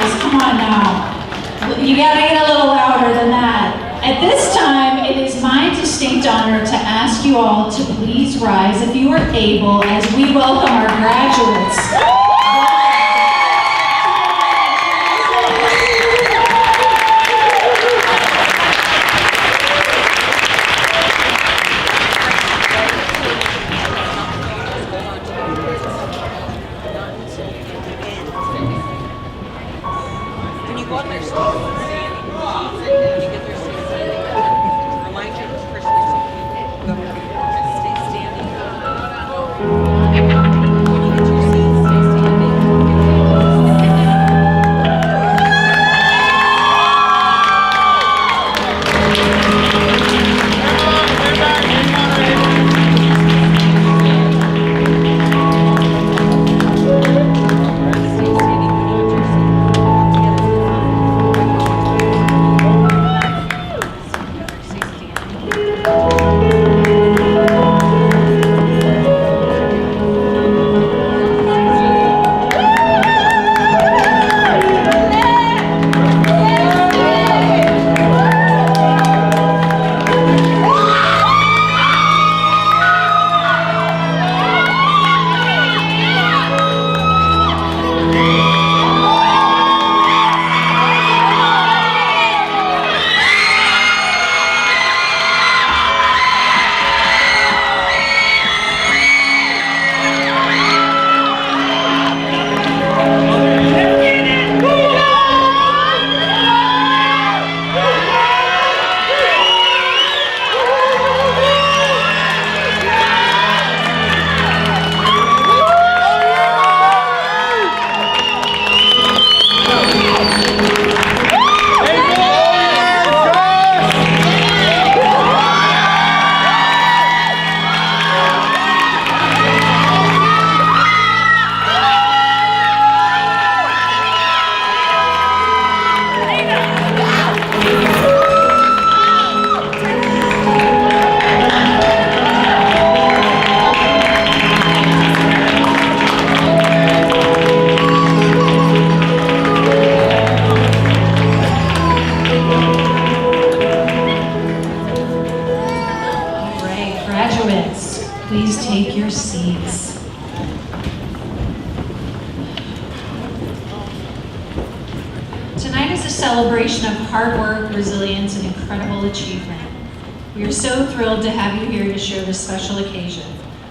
guys. Come on now. You gotta get a little louder than that. At this time, it is my distinct honor to ask you all to please rise if you are able as we welcome our graduates. Please take your seats. Tonight is a celebration of hard work, resilience, and incredible achievement. We are so thrilled to have you here to share this special occasion.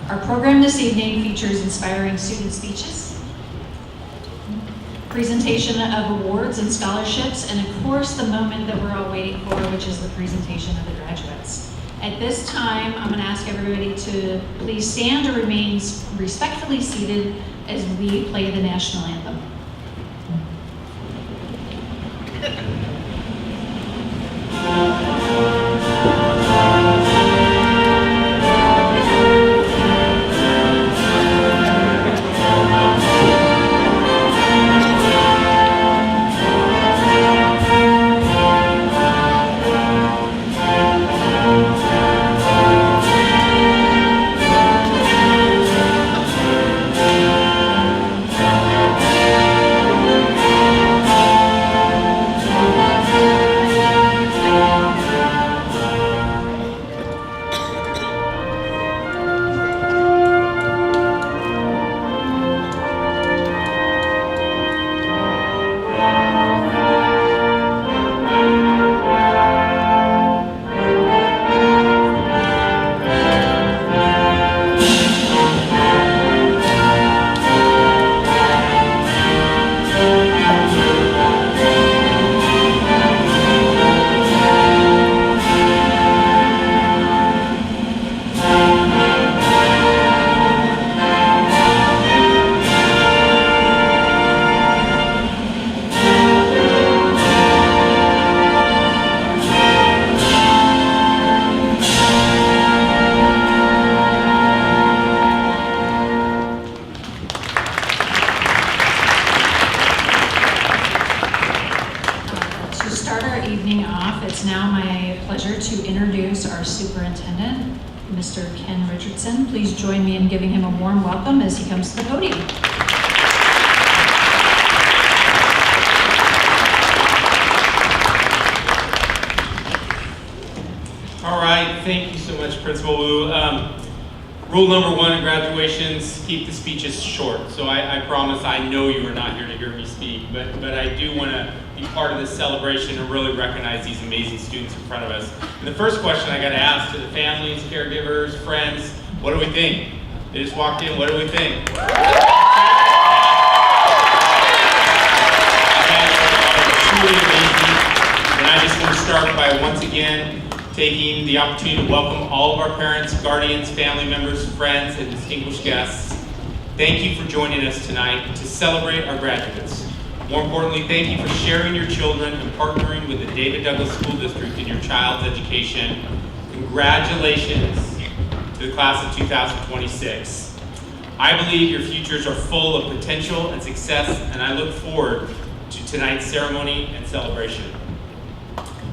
Our program this evening features inspiring student speeches, presentation of awards and scholarships, and of course the moment that we're all waiting for, which is the presentation of the graduates. At this time, I'm going to ask everybody to please stand or remain respectfully seated as we play the national anthem. It's now my pleasure to introduce our superintendent, Mr. Ken Richardson. Please join me in giving him a warm welcome as he comes to the podium. thank you so much, Principal Wu. Rule number one in graduations, keep the speeches short. So I promise I know you are not here to hear me speak, but I do want to be part of this celebration and really recognize these amazing students in front of us. And the first question I got to ask to the families, caregivers, friends, what do we think? They just walked in, what do we think? Truly amazing. And I just want to start by once again taking the opportunity to welcome all of our parents, guardians, family members, friends, and distinguished guests. Thank you for joining us tonight to celebrate our graduates. More importantly, thank you for sharing your children and partnering with the David Douglas School District in your child's education. Congratulations to the class of 2026. I believe your futures are full of potential and success, and I look forward to tonight's ceremony and celebration.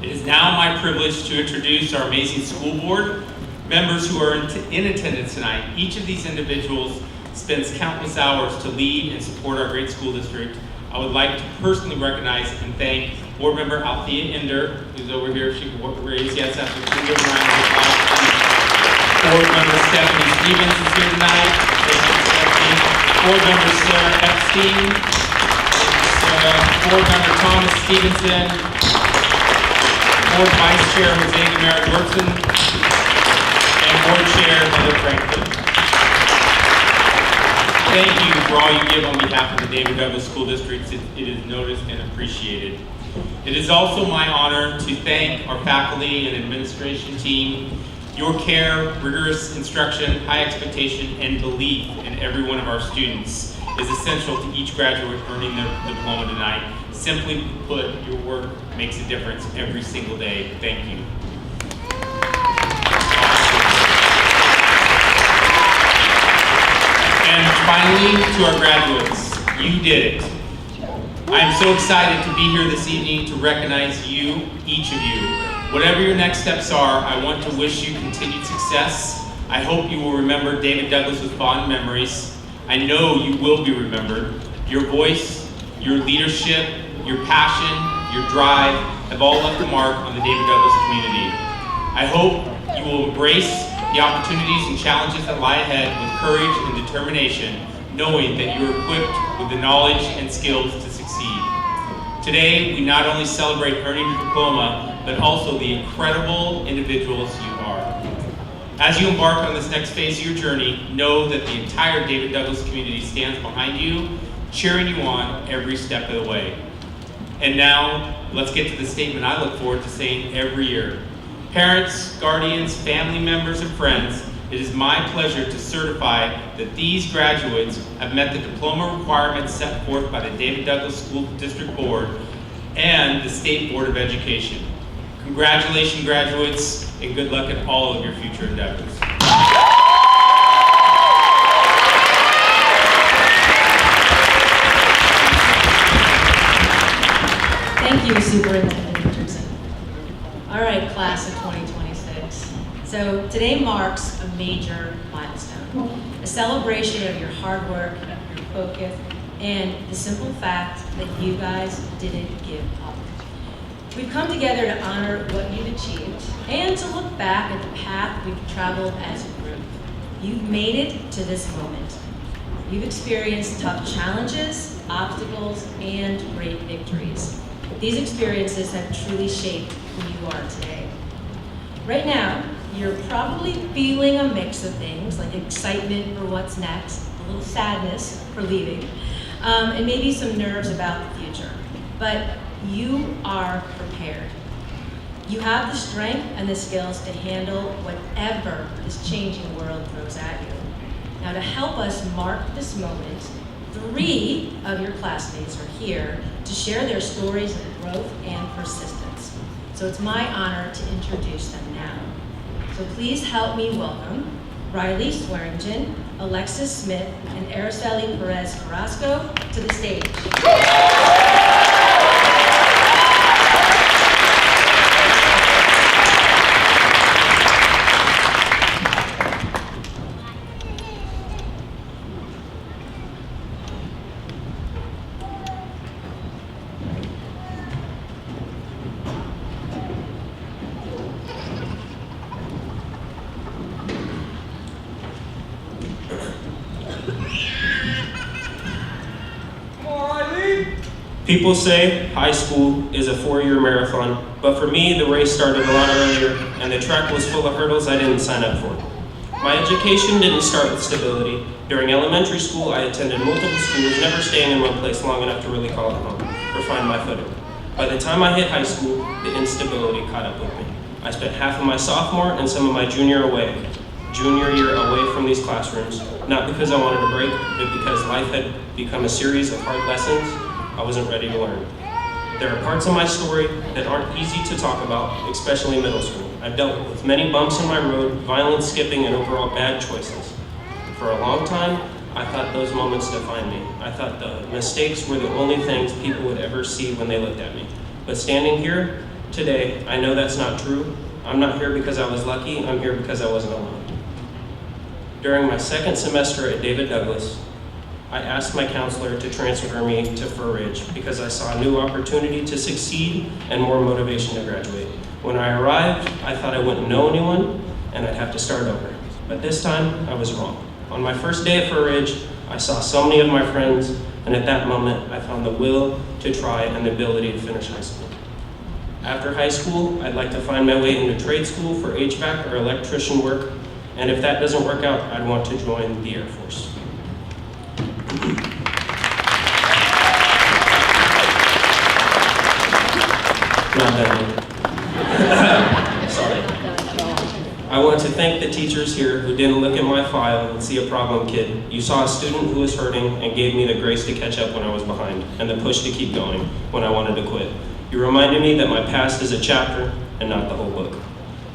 It is now my privilege to introduce our amazing school board members who are in attendance tonight. Each of these individuals spends countless hours to lead and support our great school district. I would like to personally recognize and thank Board Member Althea Ender, who's over here. She can raise yes after 2 good rounds of applause. Board Member Stephanie Stevens is here tonight. Thank you, Stephanie. Board Member Sarah Epstein. Board Member Thomas Stevenson. Board Vice Chair Jose Gamera-Dorson, and Board Chair Heather Franklin. Thank you for all you give on behalf of the David Douglas School District. It is noticed and appreciated. It is also my honor to thank our faculty and administration team. Your care, rigorous instruction, high expectation, and belief in every one of our students is essential to each graduate earning their diploma tonight. Simply put, your work makes a difference every single day. Thank you. And finally, to our graduates, you did it. I am so excited to be here this evening to recognize you, each of you. Whatever your next steps are, I want to wish you continued success. I hope you will remember David Douglas with fond memories. I know you will be remembered. Your voice, your leadership, your passion, your drive have all left a mark on the David Douglas community. I hope you will embrace the opportunities and challenges that lie ahead with courage and determination, knowing that you are equipped with the knowledge and skills to succeed. Today, we not only celebrate earning your diploma, but also the incredible individuals you are. As you embark on this next phase of your journey, know that the entire David Douglas community stands behind you, cheering you on every step of the way. And now, let's get to the statement I look forward to saying every year. Parents, guardians, family members, and friends, it is my pleasure to certify that these graduates have met the diploma requirements set forth by the David Douglas School District Board and the State Board of Education. Congratulations, graduates, and good luck in all of your future endeavors. Thank you, Superintendent Richardson. All right, class of 2026. So today marks a major milestone, a celebration of your hard work, your focus, and the simple fact that you guys didn't give up. We've come together to honor what you've achieved and to look back at the path we've traveled as a group. You've made it to this moment. You've experienced tough challenges, obstacles, and great victories. These experiences have truly shaped who you are today. Right now, you're probably feeling a mix of things like excitement for what's next, a little sadness for leaving, and maybe some nerves about the future. But you are prepared. You have the strength and the skills to handle whatever this changing world throws at you. Now, to help us mark this moment, 3 of your classmates are here to share their stories of growth and persistence. So it's my honor to introduce them now. So please help me welcome Riley Swearingen, Alexis Smith, and Araceli Perez Carrasco to the stage. People say high school is a 4-year marathon, but for me, the race started a lot earlier, and the track was full of hurdles I didn't sign up for. My education didn't start with stability. During elementary school, I attended multiple schools, never staying in one place long enough to really call it home or find my footing. By the time I hit high school, the instability caught up with me. I spent half of my sophomore and some of my junior year away from these classrooms, not because I wanted to break, but because life had become a series of hard lessons I wasn't ready to learn. There are parts of my story that aren't easy to talk about, especially middle school. I've dealt with many bumps in my road, violent skipping, and overall bad choices. For a long time, I thought those moments defined me. I thought the mistakes were the only things people would ever see when they looked at me. But standing here today, I know that's not true. I'm not here because I was lucky, I'm here because I wasn't alone. During my second semester at David Douglas, I asked my counselor to transfer me to Fur Ridge because I saw a new opportunity to succeed and more motivation to graduate. When I arrived, I thought I wouldn't know anyone and I'd have to start over. But this time, I was wrong. On my first day at Fur Ridge, I saw so many of my friends, and at that moment, I found the will to try and the ability to finish high school. After high school, I'd like to find my way into trade school for HVAC or electrician work, and if that doesn't work out, I'd want to join the Air Force. Not done. Sorry. I want to thank the teachers here who didn't look at my file and see a problem kid. You saw a student who was hurting and gave me the grace to catch up when I was behind and the push to keep going when I wanted to quit. You reminded me that my past is a chapter and not the whole book.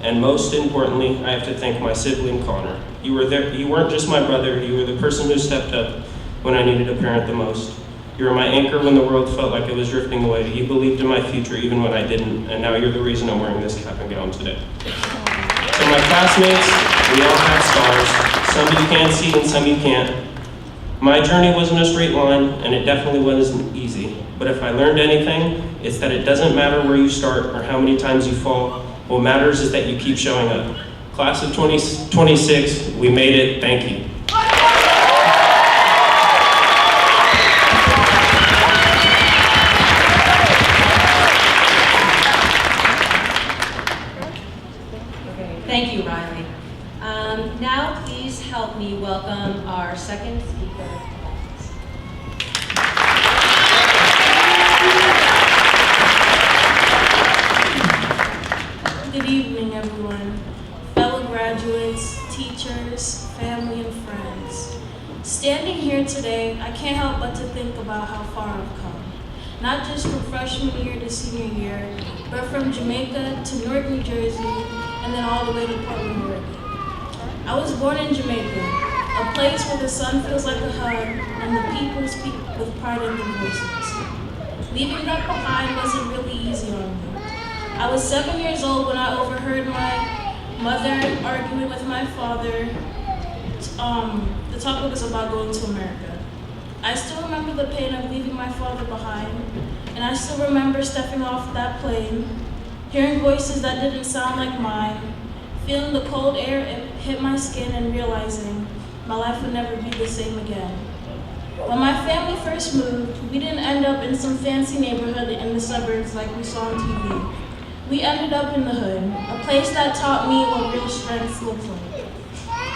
And most importantly, I have to thank my sibling Connor. You were there. You weren't just my brother, you were the person who stepped up when I needed a parent the most. You were my anchor when the world felt like it was drifting away. You believed in my future even when I didn't, and now you're the reason I'm wearing this cap and gown today. So my classmates, we all have scars. Some you can see and some you can't. My journey wasn't a straight line, and it definitely wasn't easy. But if I learned anything, it's that it doesn't matter where you start or how many times you fall. What matters is that you keep showing up. Class of 2026, we made it. Thank you. Thank you, Riley. Now please help me welcome our second speaker. Good evening, everyone. Fellow graduates, teachers, family, and friends. Standing here today, I can't help but to think about how far I've come. Not just from freshman year to senior year, but from Jamaica to Newark, New Jersey, and then all the way to Portland, Oregon. I was born in Jamaica, a place where the sun feels like a hug and the people speak with pride in their voices. Leaving that behind wasn't really easy on me. I was 7 years old when I overheard my mother arguing with my father. The topic was about going to America. I still remember the pain of leaving my father behind, and I still remember stepping off that plane, hearing voices that didn't sound like mine, feeling the cold air hit my skin and realizing my life would never be the same again. When my family first moved, we didn't end up in some fancy neighborhood in the suburbs like we saw on TV. We ended up in the hood, a place that taught me what real strength looks like.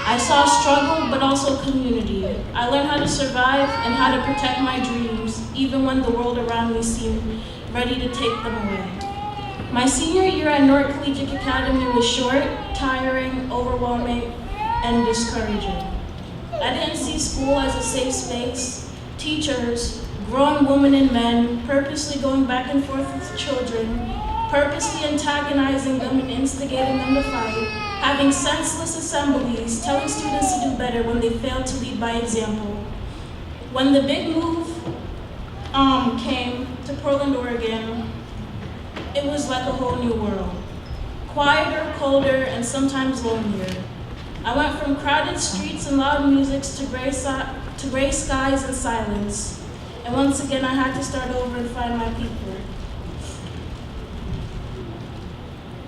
I saw struggle, but also community. I learned how to survive and how to protect my dreams, even when the world around me seemed ready to take them away. My senior year at Newark Collegiate Academy was short, tiring, overwhelming, and discouraging. I didn't see school as a safe space. Teachers, grown women and men, purposely going back and forth with children, purposely antagonizing them and instigating them to fight, having senseless assemblies, telling students to do better when they failed to lead by example. When the big move came to Portland, Oregon, it was like a whole new world. Quieter, colder, and sometimes lonelier. I went from crowded streets and loud music to gray skies and silence. And once again, I had to start over and find my people.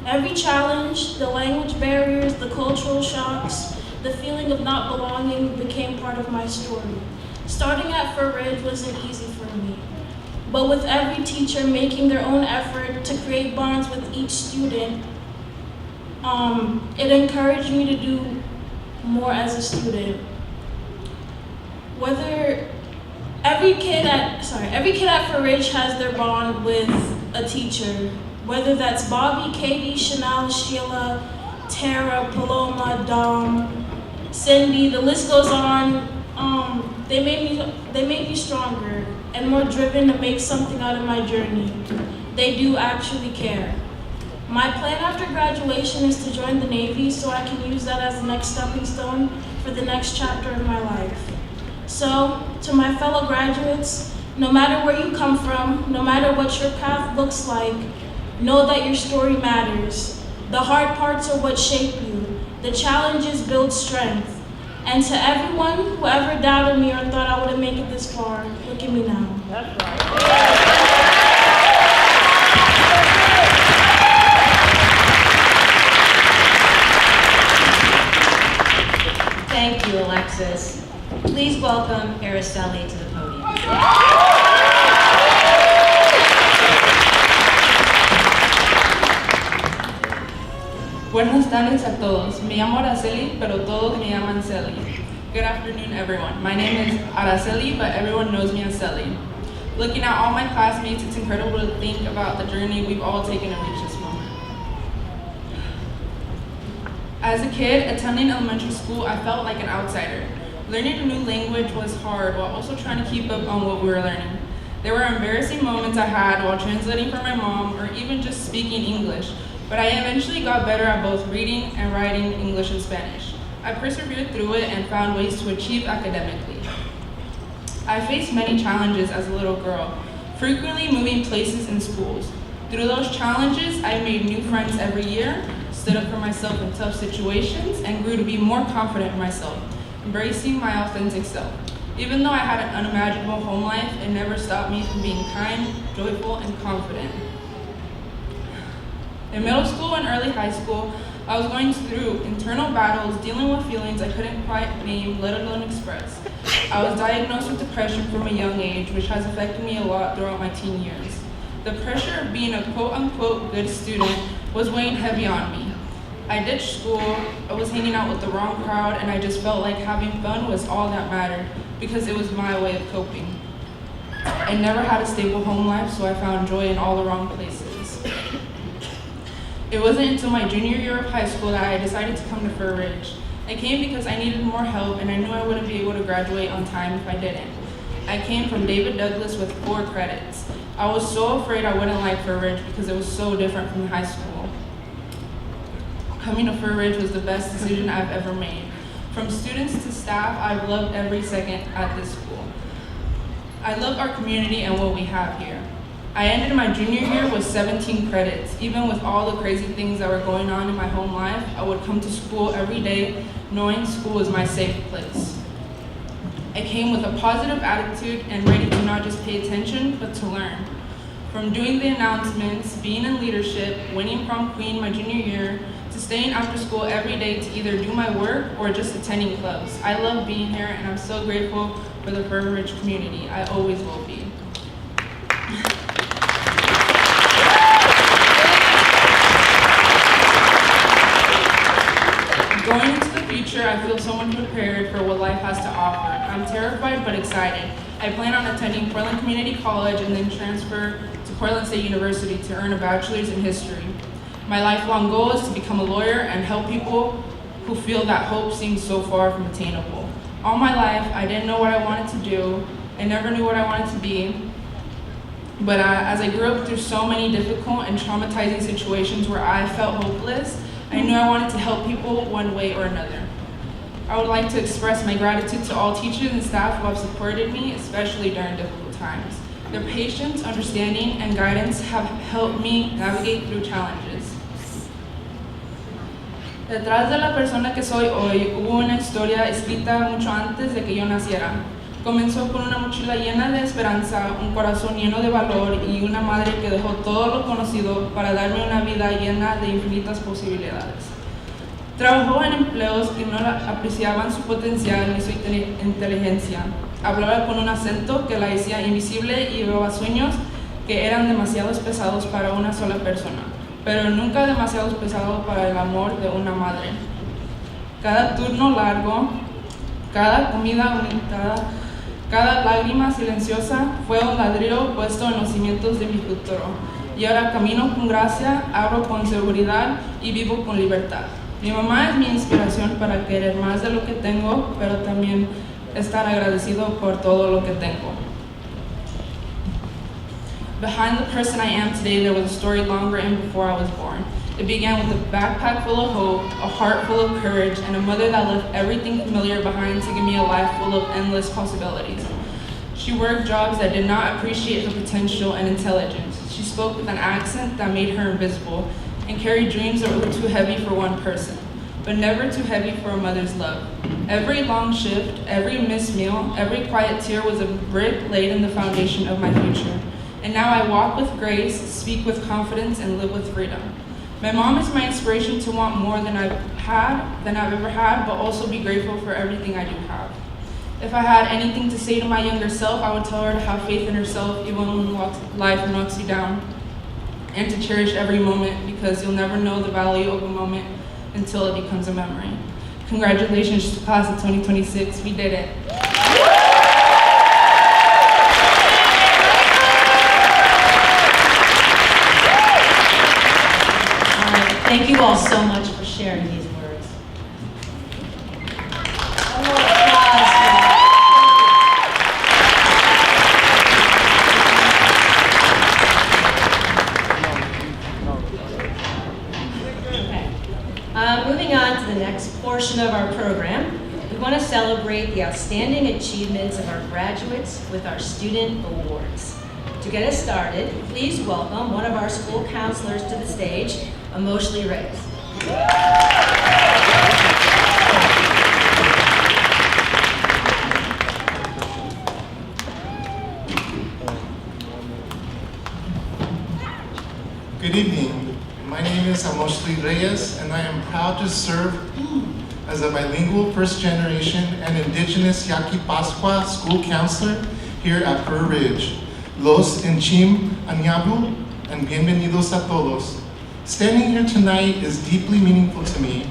Every challenge, the language barriers, the cultural shocks, the feeling of not belonging became part of my story. Starting at Fur Ridge wasn't easy for me, but with every teacher making their own effort to create bonds with each student, it encouraged me to do more as a student. Every kid at Fur Ridge has their bond with a teacher, whether that's Bobby, Katie, Chanel, Sheila, Tara, Paloma, Dom, Cindy, the list goes on. They made me stronger and more driven to make something out of my journey. They do actually care. My plan after graduation is to join the Navy so I can use that as the next stepping stone for the next chapter of my life. So, to my fellow graduates, no matter where you come from, no matter what your path looks like, know that your story matters. The hard parts are what shape you. The challenges build strength. And to everyone who ever doubted me or thought I wouldn't make it this far, look at me now. That's right. Thank you, Alexis. Please welcome Araceli to the podium. Buenas tardes a todos. Me llamo Araceli, pero todos me llaman Celi. Good afternoon, everyone. My name is Araceli, but everyone knows me as Celi. Looking at all my classmates, it's incredible to think about the journey we've all taken to reach this moment. As a kid, attending elementary school, I felt like an outsider. Learning a new language was hard while also trying to keep up on what we were learning. There were embarrassing moments I had while translating for my mom or even just speaking English, but I eventually got better at both reading and writing English and Spanish. I persevered through it and found ways to achieve academically. I faced many challenges as a little girl, frequently moving places and schools. Through those challenges, I made new friends every year, stood up for myself in tough situations, and grew to be more confident in myself, embracing my authentic self. Even though I had an unimaginable home life, it never stopped me from being kind, joyful, and confident. In middle school and early high school, I was going through internal battles, dealing with feelings I couldn't quite name, let alone express. I was diagnosed with depression from a young age, which has affected me a lot throughout my teen years. The pressure of being a quote-unquote good student was weighing heavy on me. I ditched school, I was hanging out with the wrong crowd, and I just felt like having fun was all that mattered, because it was my way of coping. I never had a stable home life, so I found joy in all the wrong places. It wasn't until my junior year of high school that I decided to come to Fur Ridge. I came because I needed more help and I knew I wouldn't be able to graduate on time if I didn't. I came from David Douglas with 4 credits. I was so afraid I wouldn't like Fur Ridge because it was so different from high school. Coming to Fur Ridge was the best decision I've ever made. From students to staff, I've loved every second at this school. I love our community and what we have here. I ended my junior year with 17 credits. Even with all the crazy things that were going on in my home life, I would come to school every day knowing school was my safe place. I came with a positive attitude and ready to not just pay attention, but to learn. From doing the announcements, being in leadership, winning prom queen my junior year, to staying after school every day to either do my work or just attending clubs. I love being here and I'm so grateful for the Fur Ridge community. I always will be. Going into the future, I feel so much prepared for what life has to offer. I'm terrified but excited. I plan on attending Portland Community College and then transfer to Portland State University to earn a bachelor's in history. My lifelong goal is to become a lawyer and help people who feel that hope seems so far from attainable. All my life, I didn't know what I wanted to do. I never knew what I wanted to be. But as I grew up through so many difficult and traumatizing situations where I felt hopeless, I knew I wanted to help people one way or another. I would like to express my gratitude to all teachers and staff who have supported me, especially during difficult times. Their patience, understanding, and guidance have helped me navigate through challenges. Detrás de la persona que soy hoy hubo una historia escrita mucho antes de que yo naciera. Comenzó con una mochila llena de esperanza, un corazón lleno de valor y una madre que dejó todo lo conocido para darme una vida llena de infinitas posibilidades. Trabajó en empleos que no apreciaban su potencial ni su inteligencia. Hablaba con un acento que la hacía invisible y llevaba sueños que eran demasiado pesados para una sola persona, pero nunca demasiado pesados para el amor de una madre. Cada turno largo, cada comida aumentada, cada lágrima silenciosa fue un ladrillo puesto en los cimientos de mi futuro. Y ahora camino con gracia, abro con seguridad y vivo con libertad. Mi mamá es mi inspiración para querer más de lo que tengo, pero también estar agradecido por todo lo que tengo. Behind the person I am today, there was a story long written before I was born. It began with a backpack full of hope, a heart full of courage, and a mother that left everything familiar behind to give me a life full of endless possibilities. She worked jobs that did not appreciate her potential and intelligence. She spoke with an accent that made her invisible and carried dreams that were too heavy for one person, but never too heavy for a mother's love. Every long shift, every missed meal, every quiet tear was a brick laid in the foundation of my future. And now I walk with grace, speak with confidence, and live with freedom. My mom is my inspiration to want more than I've ever had, but also be grateful for everything I do have. If I had anything to say to my younger self, I would tell her to have faith in herself even when life knocks you down, and to cherish every moment, because you'll never know the value of a moment until it becomes a memory. Congratulations to class of 2026, we did it. Thank you all so much for sharing these words. One more applause for that. Okay. Moving on to the next portion of our program, we want to celebrate the outstanding achievements of our graduates with our student awards. To get us started, please welcome one of our school counselors to the stage, Emotionally Reyes. Good evening. My name is Emotionally Reyes, and I am proud to serve as a bilingual first-generation and indigenous Yaqui Pascua school counselor here at Fur Ridge. Los Enchim Anyabu, and bienvenidos a todos. Standing here tonight is deeply meaningful to me.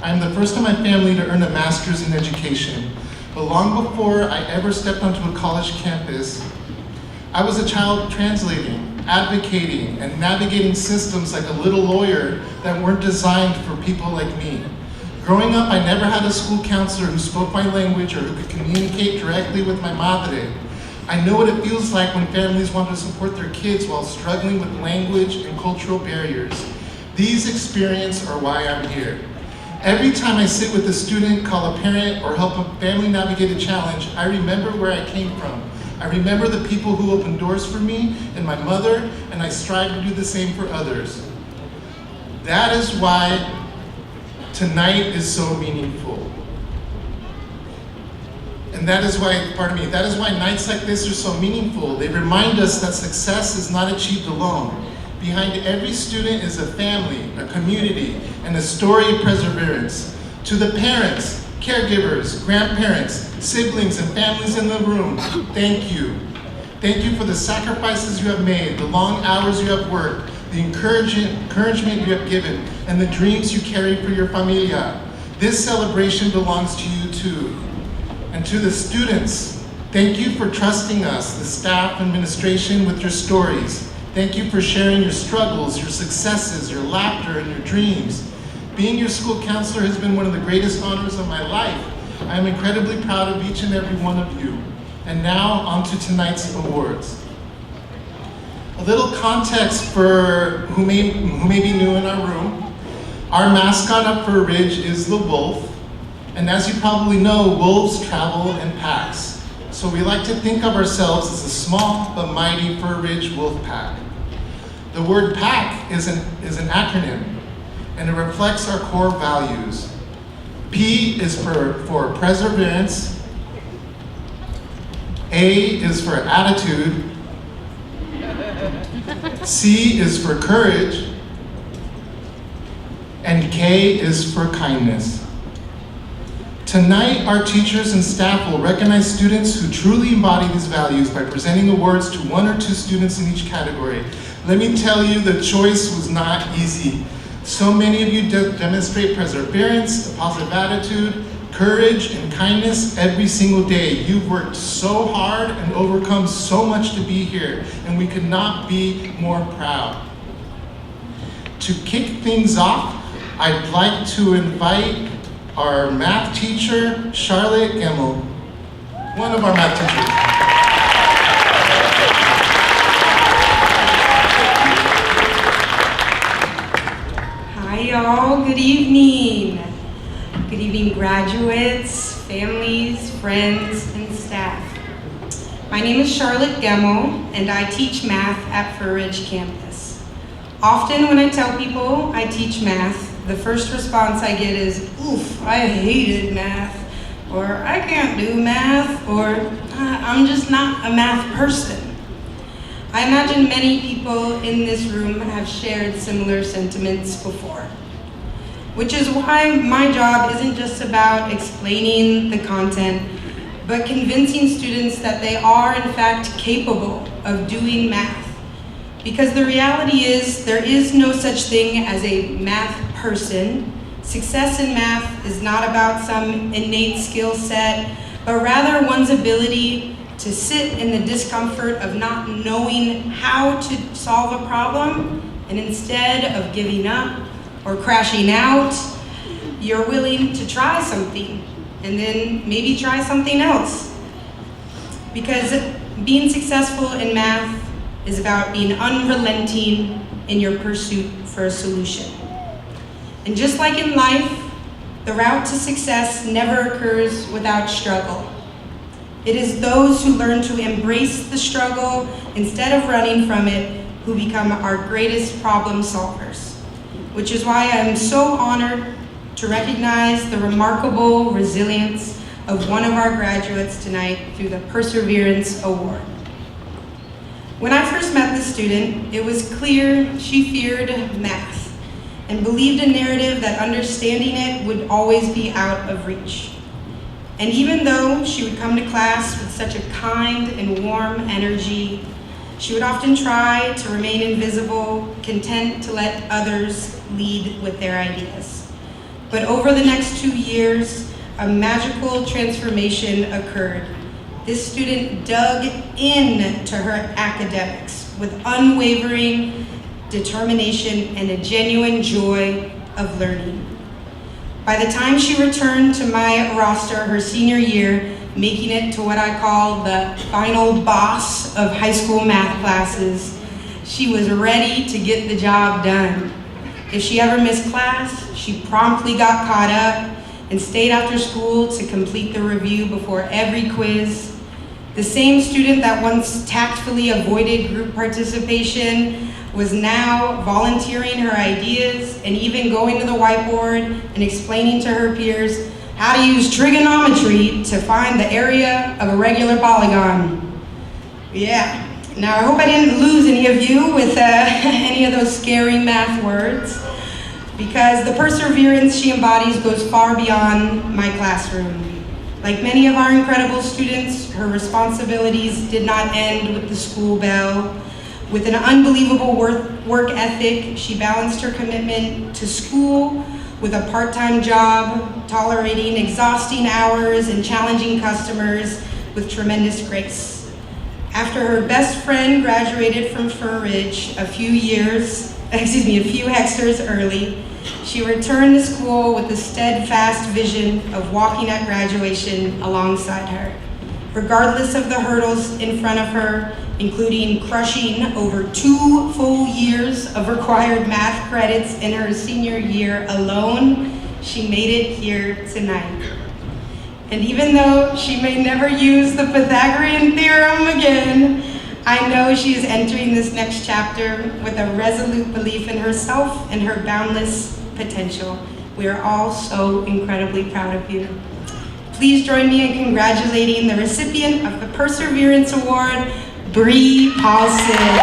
I am the first in my family to earn a master's in education, but long before I ever stepped onto a college campus, I was a child translating, advocating, and navigating systems like a little lawyer that weren't designed for people like me. Growing up, I never had a school counselor who spoke my language or who could communicate directly with my madre. I know what it feels like when families want to support their kids while struggling with language and cultural barriers. These experiences are why I'm here. Every time I sit with a student, call a parent, or help a family navigate a challenge, I remember where I came from. I remember the people who opened doors for me and my mother, and I strive to do the same for others. That is why tonight is so meaningful. And that is why nights like this are so meaningful. They remind us that success is not achieved alone. Behind every student is a family, a community, and a story of perseverance. To the parents, caregivers, grandparents, siblings, and families in the room, thank you. Thank you for the sacrifices you have made, the long hours you have worked, the encouragement you have given, and the dreams you carry for your familia. This celebration belongs to you too. And to the students, thank you for trusting us, the staff, administration, with your stories. Thank you for sharing your struggles, your successes, your laughter, and your dreams. Being your school counselor has been one of the greatest honors of my life. I am incredibly proud of each and every one of you. And now, on to tonight's awards. A little context for who may be new in our room. Our mascot at Fur Ridge is the wolf. And as you probably know, wolves travel in packs. So we like to think of ourselves as a small but mighty Fur Ridge wolf pack. The word pack is an acronym, and it reflects our core values. P is for perseverance, A is for attitude, C is for courage, and K is for kindness. Tonight, our teachers and staff will recognize students who truly embody these values by presenting awards to 1 or 2 students in each category. Let me tell you, the choice was not easy. So many of you demonstrate perseverance, a positive attitude, courage, and kindness every single day. You've worked so hard and overcome so much to be here, and we could not be more proud. To kick things off, I'd like to invite our math teacher, Charlotte Gemmel, one of our math teachers. Hi y'all, good evening. Good evening graduates, families, friends, and staff. My name is Charlotte Gemmel and I teach math at Fur Ridge campus. Often when I tell people I teach math, the first response I get is, oof, I hated math, or I can't do math, or I'm just not a math person. I imagine many people in this room have shared similar sentiments before, which is why my job isn't just about explaining the content, but convincing students that they are in fact capable of doing math. Because the reality is, there is no such thing as a math person. Success in math is not about some innate skill set, but rather one's ability to sit in the discomfort of not knowing how to solve a problem, and instead of giving up or crashing out, you're willing to try something, and then maybe try something else. Because being successful in math is about being unrelenting in your pursuit for a solution. And just like in life, the route to success never occurs without struggle. It is those who learn to embrace the struggle instead of running from it who become our greatest problem solvers. Which is why I'm so honored to recognize the remarkable resilience of one of our graduates tonight through the Perseverance Award. When I first met this student, it was clear she feared math and believed a narrative that understanding it would always be out of reach. And even though she would come to class with such a kind and warm energy, she would often try to remain invisible, content to let others lead with their ideas. But over the next 2 years, a magical transformation occurred. This student dug into her academics with unwavering determination and a genuine joy of learning. By the time she returned to my roster her senior year, making it to what I call the final boss of high school math classes, she was ready to get the job done. If she ever missed class, she promptly got caught up and stayed after school to complete the review before every quiz. The same student that once tactfully avoided group participation was now volunteering her ideas and even going to the whiteboard and explaining to her peers how to use trigonometry to find the area of a regular polygon. Yeah, now I hope I didn't lose any of you with any of those scary math words, because the perseverance she embodies goes far beyond my classroom. Like many of our incredible students, her responsibilities did not end with the school bell. With an unbelievable work ethic, she balanced her commitment to school with a part-time job, tolerating exhausting hours and challenging customers with tremendous grace. After her best friend graduated from Fur Ridge a few hectares early, she returned to school with a steadfast vision of walking at graduation alongside her. Regardless of the hurdles in front of her, including crushing over 2 full years of required math credits in her senior year alone, she made it here tonight. And even though she may never use the Pythagorean theorem again, I know she is entering this next chapter with a resolute belief in herself and her boundless potential. We are all so incredibly proud of you. Please join me in congratulating the recipient of the Perseverance Award, Bree Paulson.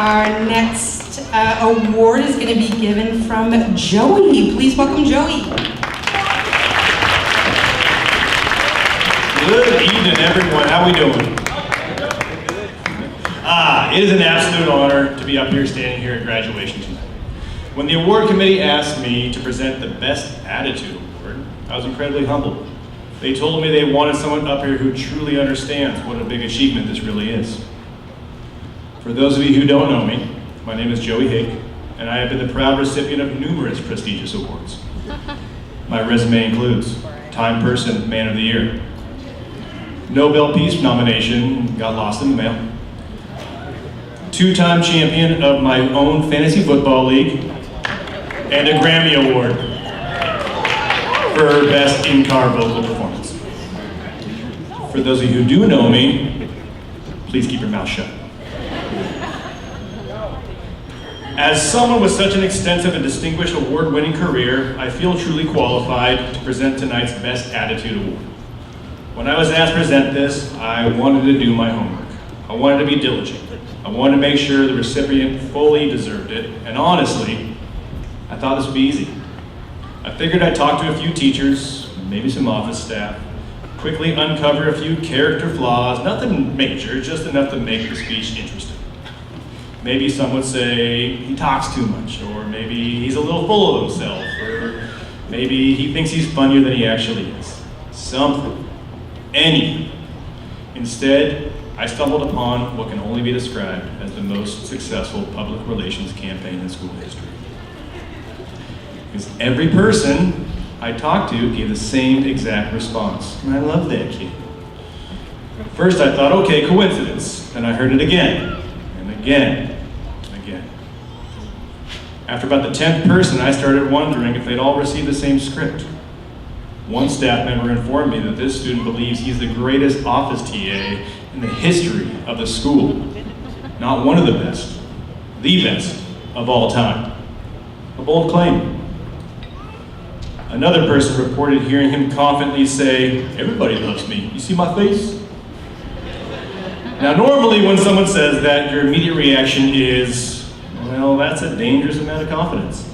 Our next award is going to be given from Joey. Please welcome Joey. Good evening, everyone. How we doing? It is an absolute honor to be up here standing here at graduation tonight. When the award committee asked me to present the Best Attitude Award, I was incredibly humbled. They told me they wanted someone up here who truly understands what a big achievement this really is. For those of you who don't know me, my name is Joey Hake, and I have been the proud recipient of numerous prestigious awards. My resume includes Time Person Man of the Year, Nobel Peace nomination, got lost in the mail, two-time champion of my own fantasy football league, and a Grammy Award for Best In-Car Vocal Performance. For those of you who do know me, please keep your mouth shut. As someone with such an extensive and distinguished award-winning career, I feel truly qualified to present tonight's Best Attitude Award. When I was asked to present this, I wanted to do my homework. I wanted to be diligent. I wanted to make sure the recipient fully deserved it, and honestly, I thought this would be easy. I figured I'd talk to a few teachers, maybe some office staff, quickly uncover a few character flaws, nothing major, just enough to make the speech interesting. Maybe some would say he talks too much, or maybe he's a little full of himself, or maybe he thinks he's funnier than he actually is. Something, anything. Instead, I stumbled upon what can only be described as the most successful public relations campaign in school history. Because every person I talked to gave the same exact response, and I love that kid. First I thought, okay, coincidence. Then I heard it again, and again, and again. After about the 10th person, I started wondering if they'd all received the same script. One staff member informed me that this student believes he's the greatest office TA in the history of the school. Not one of the best, the best of all time. A bold claim. Another person reported hearing him confidently say, "Everybody loves me. You see my face?" Now normally when someone says that, your immediate reaction is, well, that's a dangerous amount of confidence.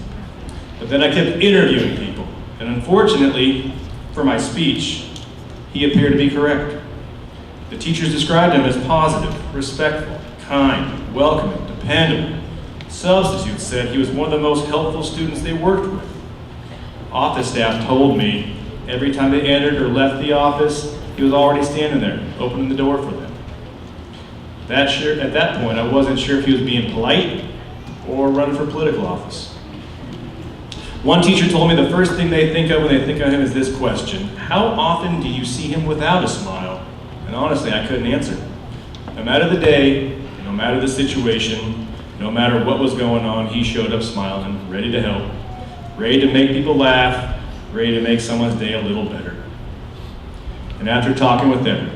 But then I kept interviewing people, and unfortunately, for my speech, he appeared to be correct. The teachers described him as positive, respectful, kind, welcoming, dependable. Substitutes said he was one of the most helpful students they worked with. Office staff told me every time they entered or left the office, he was already standing there, opening the door for them. At that point, I wasn't sure if he was being polite or running for political office. One teacher told me the first thing they think of when they think of him is this question: how often do you see him without a smile? And honestly, I couldn't answer. No matter the day, no matter the situation, no matter what was going on, he showed up smiling, ready to help, ready to make people laugh, ready to make someone's day a little better. And after talking with them,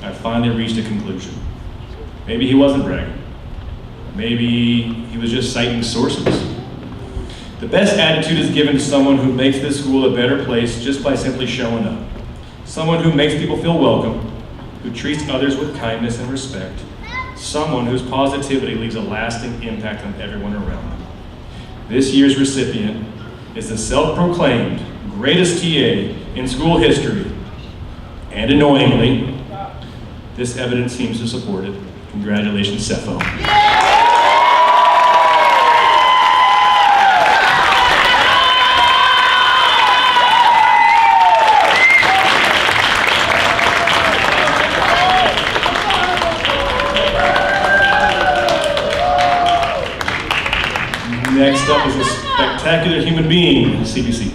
I finally reached a conclusion. Maybe he wasn't bragging. Maybe he was just citing sources. The best attitude is given to someone who makes this school a better place just by simply showing up. Someone who makes people feel welcome, who treats others with kindness and respect. Someone whose positivity leaves a lasting impact on everyone around them. This year's recipient is the self-proclaimed greatest TA in school history. And annoyingly, this evidence seems to support it. Congratulations, Cepho. Next up is a spectacular human being, CBC.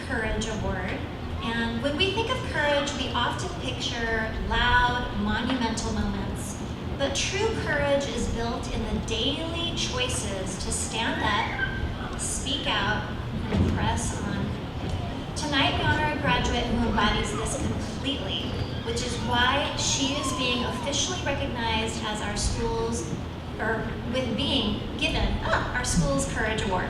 Courage Award. And when we think of courage, we often picture loud, monumental moments. But true courage is built in the daily choices to stand up, speak out, and press on. Tonight we honor a graduate graduate who embodies this completely, which is why she is being officially recognized as our school's, or with being given our school's Courage Award.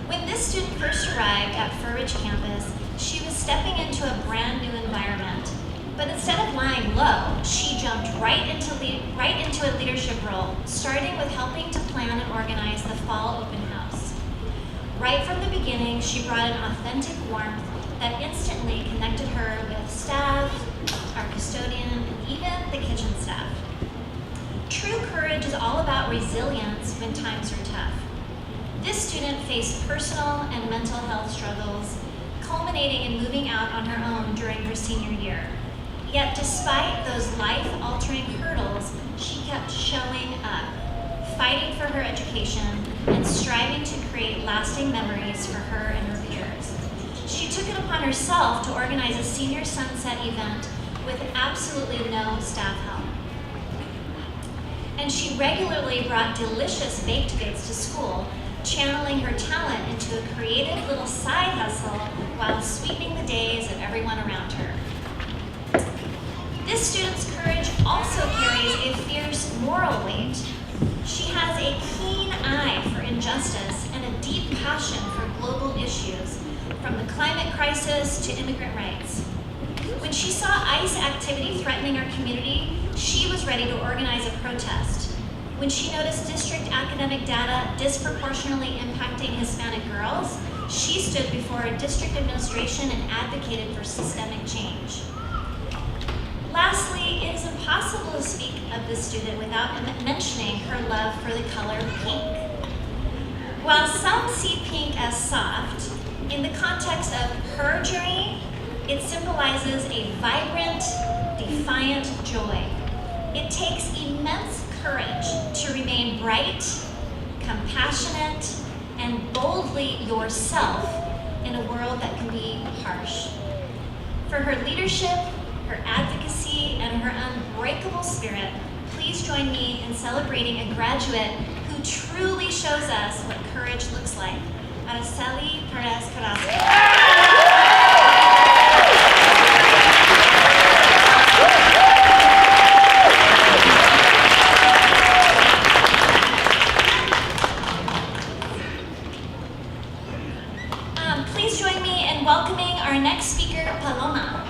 When this student first arrived at Fur Ridge campus, she was stepping into a brand new environment. But instead of lying low, she jumped right into a leadership role, starting with helping to plan and organize the fall open house. Right from the beginning, she brought an authentic warmth that instantly connected her with staff, our custodian, and even the kitchen staff. True courage is all about resilience when times are tough. This student faced personal and mental health struggles, culminating in moving out on her own during her senior year. Yet despite those life-altering hurdles, she kept showing up, fighting for her education, and striving to create lasting memories for her and her peers. She took it upon herself to organize a senior sunset event with absolutely no staff help. And she regularly brought delicious baked goods to school, channeling her talent into a creative little side hustle while sweetening the days of everyone around her. This student's courage also carries a fierce moral weight. She has a keen eye for injustice and a deep passion for global issues, from the climate crisis to immigrant rights. When she saw ICE activity threatening our community, she was ready to organize a protest. When she noticed district academic data disproportionately impacting Hispanic girls, she stood before a district administration and advocated for systemic change. Lastly, it is impossible to speak of this student without mentioning her love for the color pink. While some see pink as soft, in the context of her journey, it symbolizes a vibrant, defiant joy. It takes immense courage to remain bright, compassionate, and boldly yourself in a world that can be harsh. For her leadership, her advocacy, and her unbreakable spirit, please join me in celebrating a graduate who truly shows us what courage looks like. Araceli Perez Carrasco. Please join me in welcoming our next speaker, Paloma.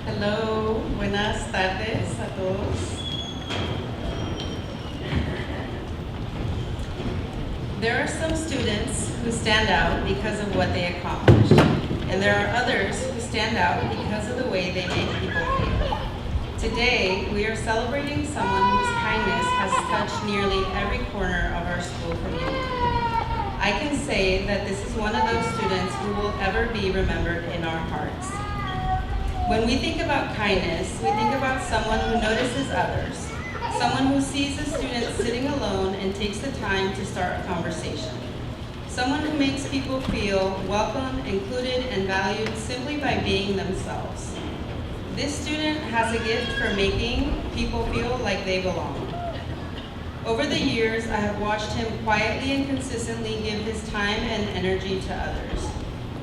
Hello, buenas tardes a todos. There are some students who stand out because of what they accomplished, and there are others who stand out because of the way they make people feel. Today, we are celebrating someone whose kindness has touched nearly every corner of our school community. I can say that this is one of those students who will ever be remembered in our hearts. When we think about kindness, we think about someone who notices others, someone who sees a student sitting alone and takes the time to start a conversation, someone who makes people feel welcome, included, and valued simply by being themselves. This student has a gift for making people feel like they belong. Over the years, I have watched him quietly and consistently give his time and energy to others.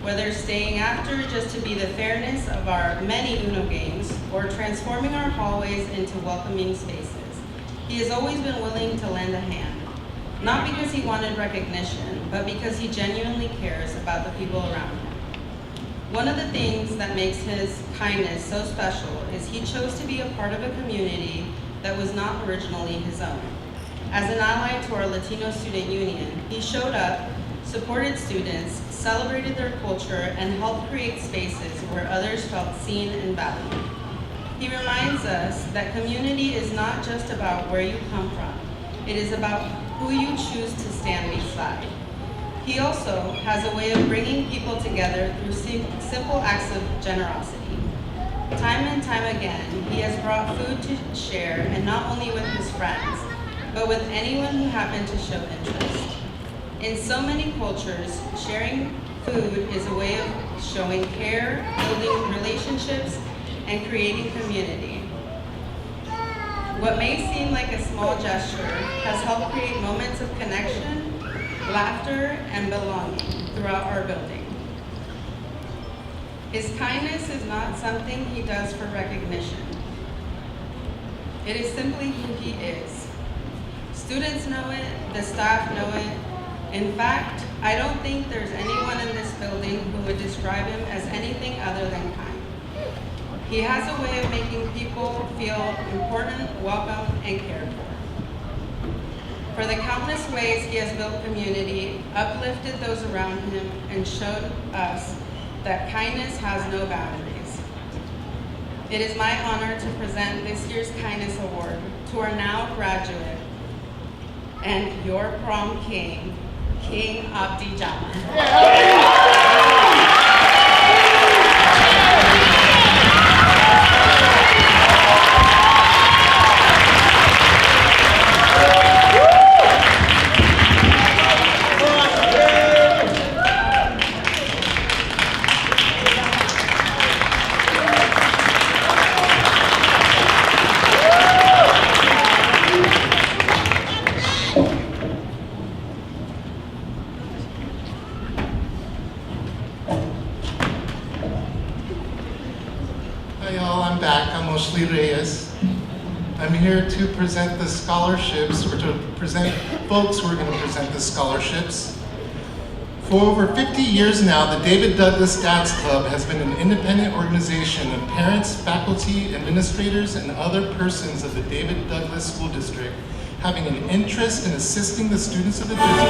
Whether staying after just to be the fairness of our many Uno games or transforming our hallways into welcoming spaces, he has always been willing to lend a hand. Not because he wanted recognition, but because he genuinely cares about the people around him. One of the things that makes his kindness so special is he chose to be a part of a community that was not originally his own. As an ally to our Latino Student Union, he showed up, supported students, celebrated their culture, and helped create spaces where others felt seen and valued. He reminds us that community is not just about where you come from, it is about who you choose to stand beside. He also has a way of bringing people together through simple acts of generosity. Time and time again, he has brought food to share, and not only with his friends, but with anyone who happened to show interest. In so many cultures, sharing food is a way of showing care, building relationships, and creating community. What may seem like a small gesture has helped create moments of connection, laughter, and belonging throughout our building. His kindness is not something he does for recognition. It is simply who he is. Students know it, the staff know it. In fact, I don't think there's anyone in this building who would describe him as anything other than kind. He has a way of making people feel important, welcome, and cared for. For the countless ways he has built community, uplifted those around him, and showed us that kindness has no boundaries. It is my honor to present this year's Kindness Award to our now graduate and your prom king, King Abdi Jama. Hi y'all, I'm back. I'm Oshli Reyes. I'm here to present the scholarships, or to present folks who are going to present the scholarships. For over 50 years now, the David Douglas Dads Club has been an independent organization of parents, faculty, administrators, and other persons of the David Douglas School District having an interest in assisting the students of the district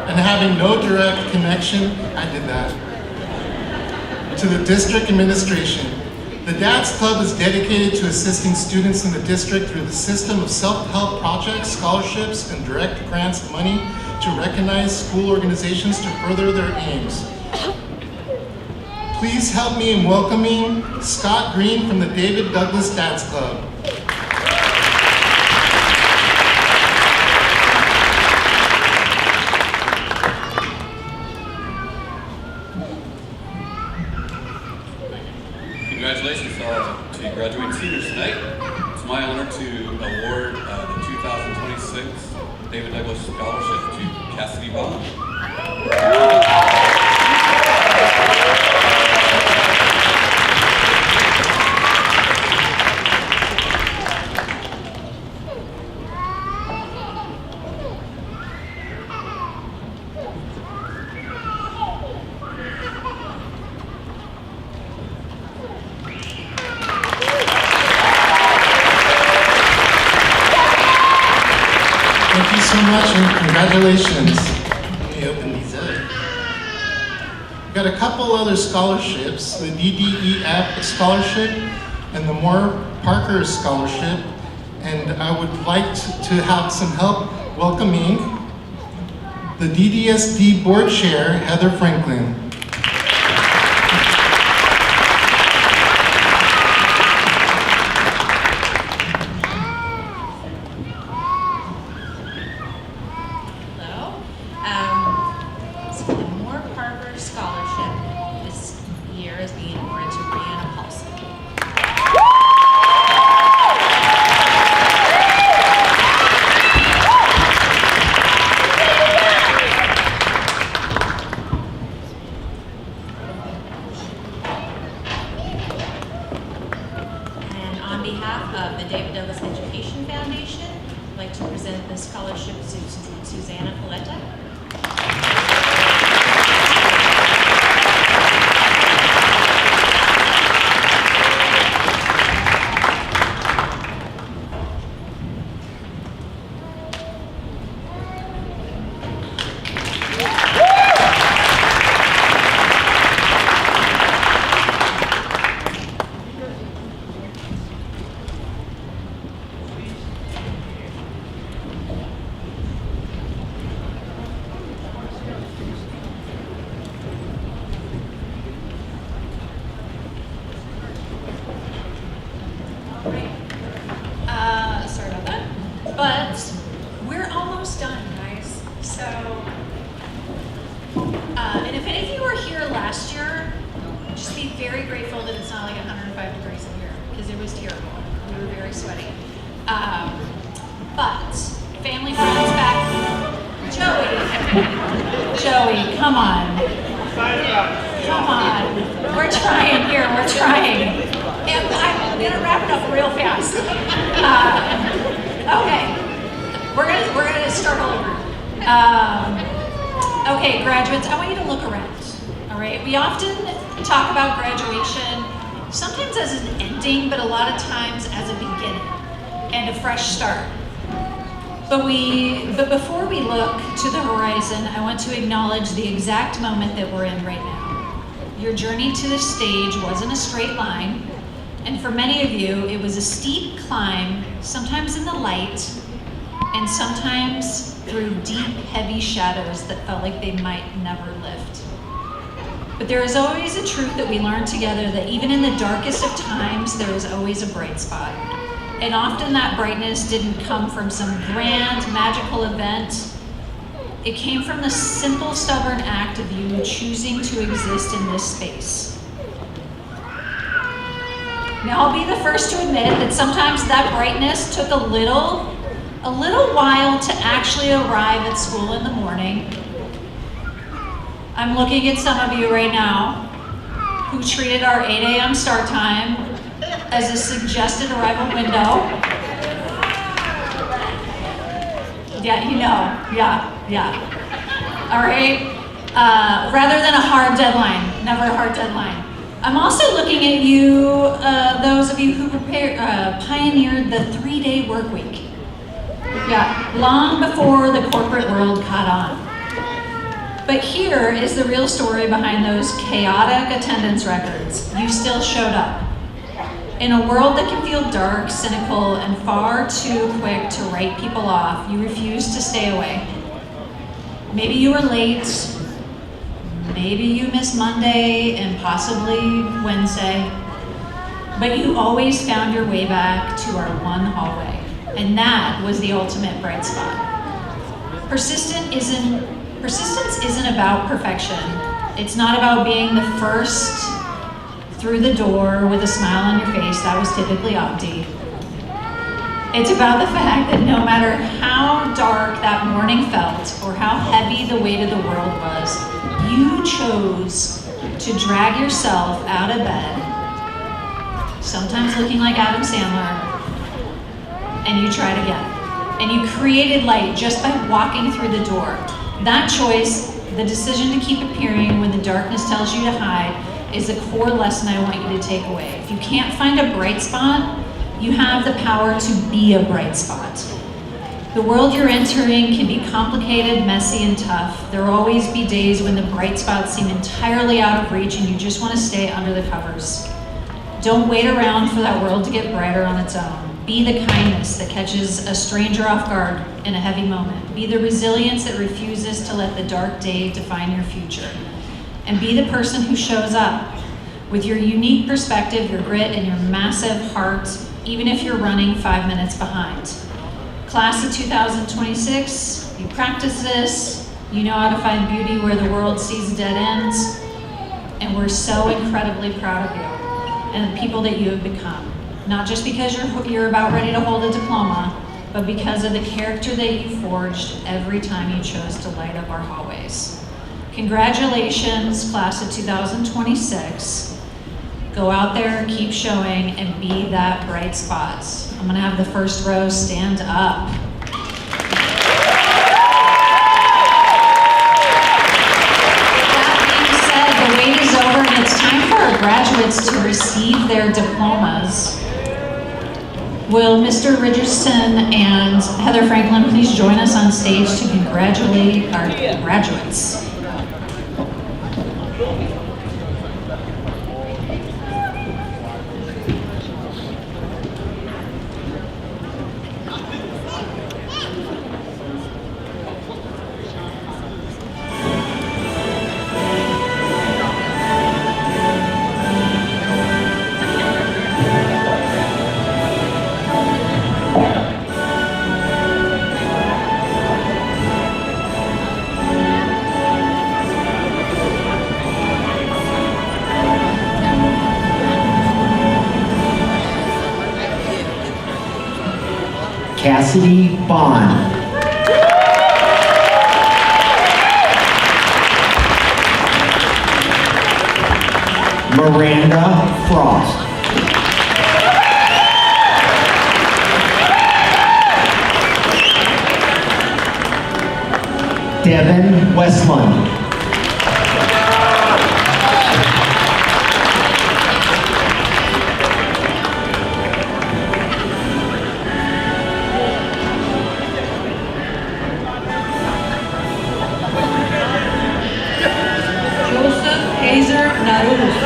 and having no direct connection, I did that, to the district administration. The Dads Club is dedicated to assisting students in the district through the system of self-help projects, scholarships, and direct grants money to recognize school organizations to further their aims. Please help me in welcoming Scott Green from the David Douglas Dads Club. Congratulations to graduating seniors tonight. It's my honor to award the 2026 David Douglas Scholarship to Cassidy Bond. Thank you so much and congratulations. Let me open these up. We've got a couple other scholarships, the DDEF Scholarship and the Moore Parker Scholarship. And I would like to have some help welcoming the DDSD Board Chair, Heather Franklin. So the Moore Parker Scholarship this year is being awarded to Brianna Paulson. And on behalf of the David Douglas Education Foundation, I'd like to present this scholarship to Susanna Paletta. Sorry about that. But we're almost done, guys. So, and if any of you were here last year, just be very grateful that it's not like 105 degrees in here. because it was terrible. We were very sweaty. But family, friends back. Joey, come on. Come on. We're trying here, we're trying. And I'm gonna wrap it up real fast. Okay, we're gonna start all over. Okay, graduates, I want you to look around, all right? We often talk about graduation, sometimes as an ending, but a lot of times as a beginning and a fresh start. But before we look to the horizon, I want to acknowledge the exact moment that we're in right now. Your journey to this stage wasn't a straight line, and for many of you, it was a steep climb, sometimes in the light, and sometimes through deep, heavy shadows that felt like they might never lift. But there is always a truth that we learn together, that even in the darkest of times, there is always a bright spot. And often that brightness didn't come from some grand, magical event. It came from the simple, stubborn act of you choosing to exist in this space. Now, I'll be the first to admit that sometimes that brightness took a little while to actually arrive at school in the morning. I'm looking at some of you right now who treated our 8 a.m. start time as a suggested arrival window. Yeah, you know, yeah. All right, rather than a hard deadline, never a hard deadline. I'm also looking at you, those of you who pioneered the 3-day work week. Yeah, long before the corporate world caught on. But here is the real story behind those chaotic attendance records. You still showed up. In a world that can feel dark, cynical, and far too quick to write people off, you refused to stay away. Maybe you were late, maybe you missed Monday and possibly Wednesday, but you always found your way back to our one hallway, and that was the ultimate bright spot. Persistence isn't about perfection. It's not about being the first through the door with a smile on your face. That was typically Opti. It's about the fact that no matter how dark that morning felt or how heavy the weight of the world was, you chose to drag yourself out of bed, sometimes looking like Adam Sandler, and you tried again. And you created light just by walking through the door. That choice, the decision to keep appearing when the darkness tells you to hide, is a core lesson I want you to take away. If you can't find a bright spot, you have the power to be a bright spot. The world you're entering can be complicated, messy, and tough. There will always be days when the bright spots seem entirely out of reach and you just want to stay under the covers. Don't wait around for that world to get brighter on its own. Be the kindness that catches a stranger off guard in a heavy moment. Be the resilience that refuses to let the dark day define your future. And be the person who shows up with your unique perspective, your grit, and your massive heart, even if you're running 5 minutes behind. Class of 2026, you practice this, you know how to find beauty where the world sees dead ends, and we're so incredibly proud of you and the people that you have become. Not just because you're about ready to hold a diploma, but because of the character that you forged every time you chose to light up our hallways. Congratulations, class of 2026. Go out there, keep showing, and be that bright spot. I'm gonna have the first row stand up. That being said, the wait is over and it's time for our graduates to receive their diplomas. Will Mr. Richardson and Heather Franklin please join us on stage to congratulate our graduates? Cassidy Bond. Miranda Frost. Devin Westland. Joseph Hazer Naruz.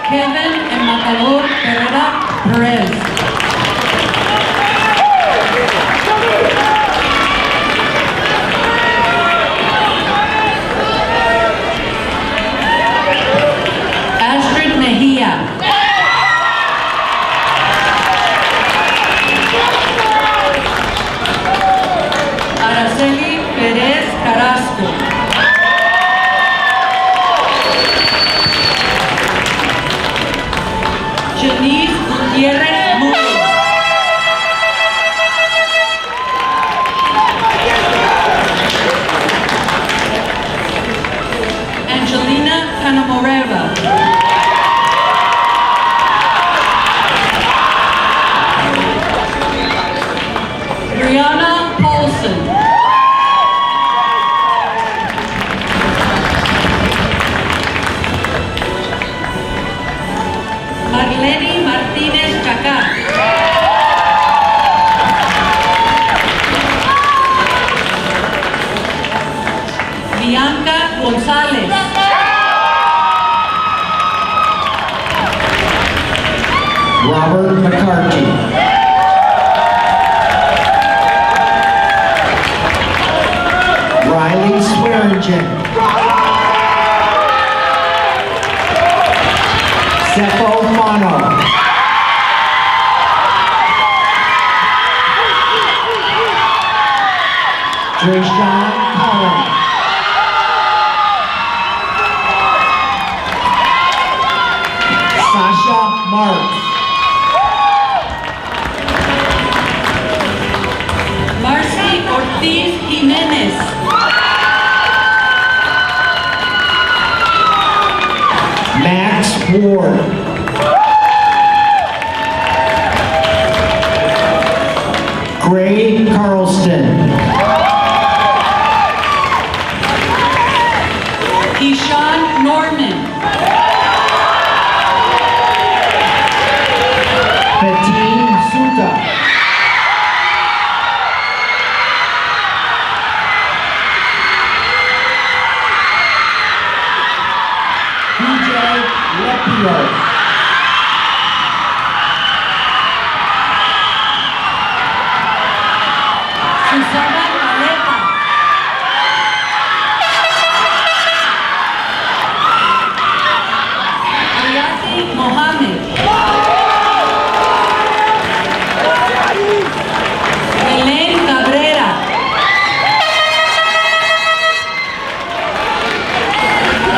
Kevin and Matador Herrera Perez. Astrid Mejia. Araceli Perez Carrasco. Janice Gutierrez Muro. Angelina Canamoreva. Brianna Paulson. Marlene Martinez Chacá. Bianca González. Robert McCarthy. Riley Swearingen. Seppo Mono. Drayshawn Collins. Sasha Marks. Marcy Ortiz Jimenez. Max Ward. Gray Carlston. Ishan Norman. Bettine Suta. DJ Lepio. Susana Paleta. Ayati Mohammed. Belén Cabrera.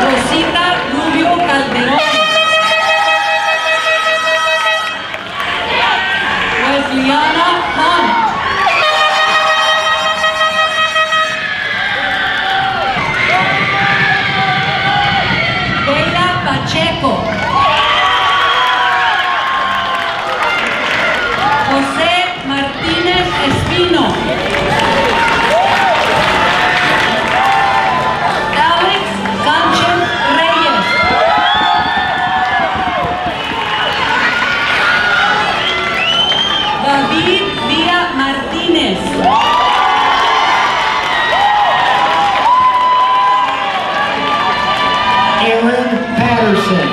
Rosita Rubio Calderón. Wesliana Hunt. Bella Pacheco. José Martínez Espino. Alex Sánchez Reyes. David Díaz Martínez. Aaron Patterson.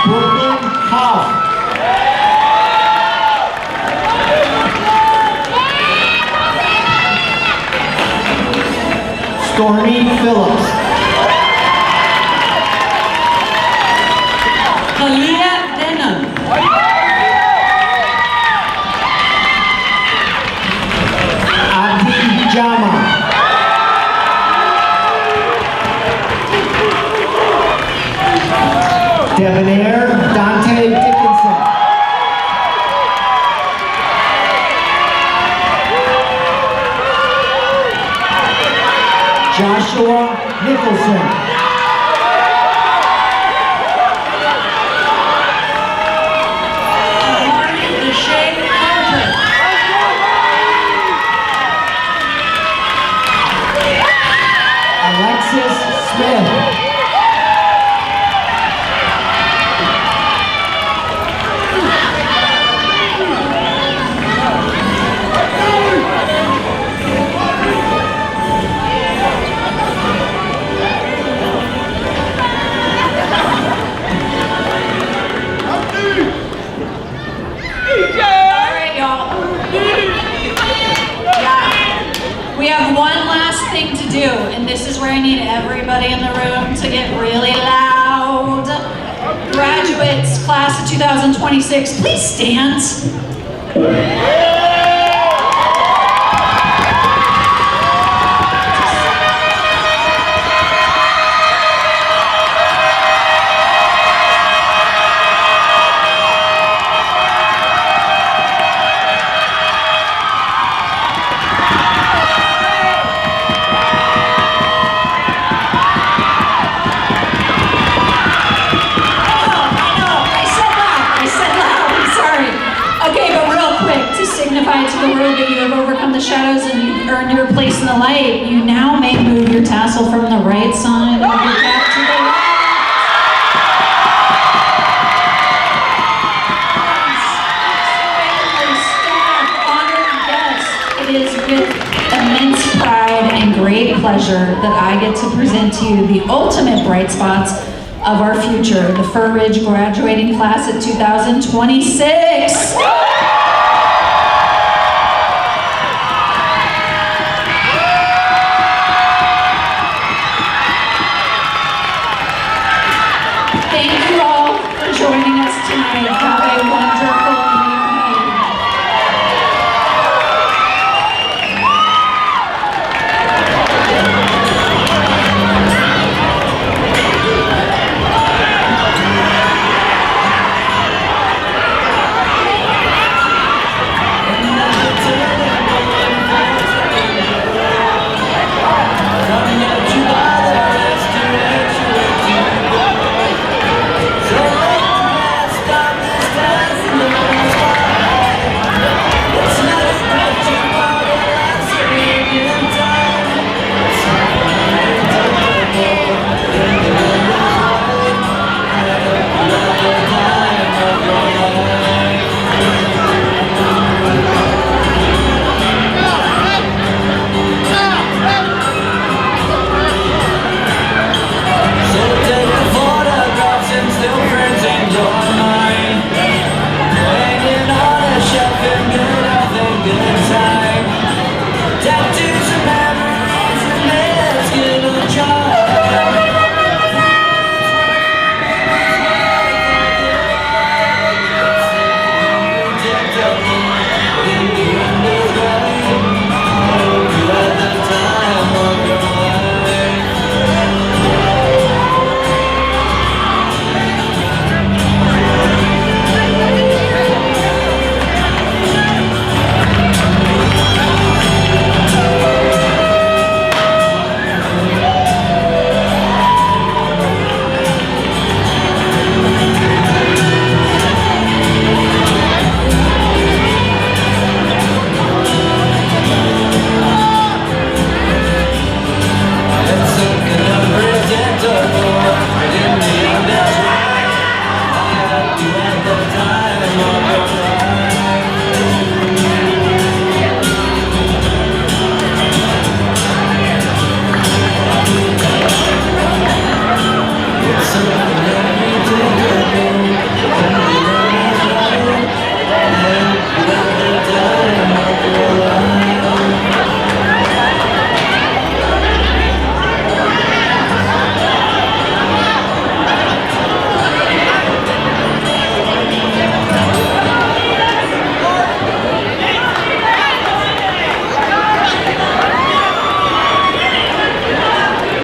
Brooklyn Huff. Stormy Phillips. Kalia Denham. Adair Dante Dickinson. Joshua Nicholson. Alexis Smith. We have one last thing to do, and this is where I need everybody in the room to get really loud. Graduates, class of 2026, please stand. To the world that you have overcome the shadows and you've earned your place in the light, you now may move your tassel from the right side of your cap to the left. It is with immense pride and great pleasure that I get to present to you the ultimate bright spots of our future, the Fur Ridge graduating class of 2026.